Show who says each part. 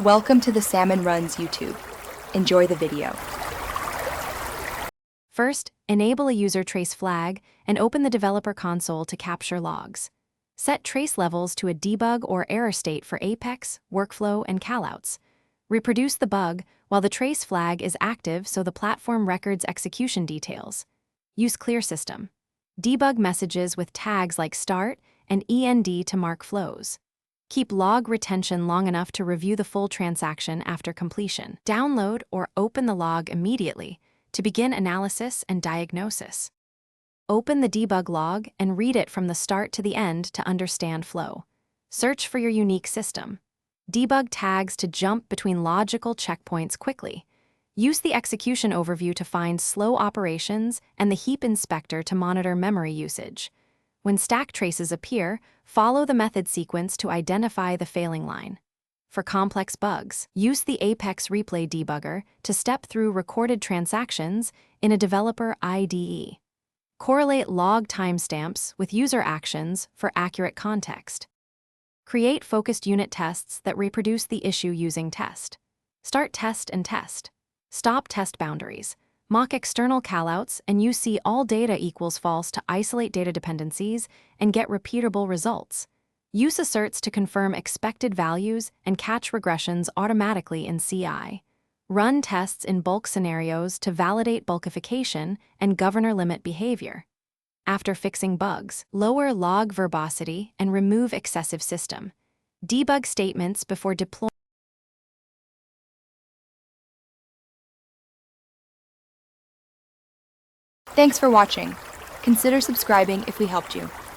Speaker 1: Welcome to the Salmon Runs YouTube. Enjoy the video.
Speaker 2: First, enable a user trace flag and open the developer console to capture logs. Set trace levels to a debug or error state for Apex, workflow, and callouts. Reproduce the bug while the trace flag is active so the platform records execution details. Use clear system. Debug messages with tags like start and end to mark flows. Keep log retention long enough to review the full transaction after completion. Download or open the log immediately to begin analysis and diagnosis. Open the debug log and read it from the start to the end to understand flow. Search for your unique system. Debug tags to jump between logical checkpoints quickly. Use the execution overview to find slow operations and the heap inspector to monitor memory usage. When stack traces appear, follow the method sequence to identify the failing line. For complex bugs, use the Apex Replay debugger to step through recorded transactions in a developer IDE. Correlate log timestamps with user actions for accurate context. Create focused unit tests that reproduce the issue using test. Start test and test. Stop test boundaries. Mock external callouts and you see all data equals false to isolate data dependencies and get repeatable results. Use asserts to confirm expected values and catch regressions automatically in CI. Run tests in bulk scenarios to validate bulkification and governor limit behavior. After fixing bugs, lower log verbosity and remove excessive system. Debug statements before deploying.
Speaker 1: Thanks for watching. Consider subscribing if we helped you.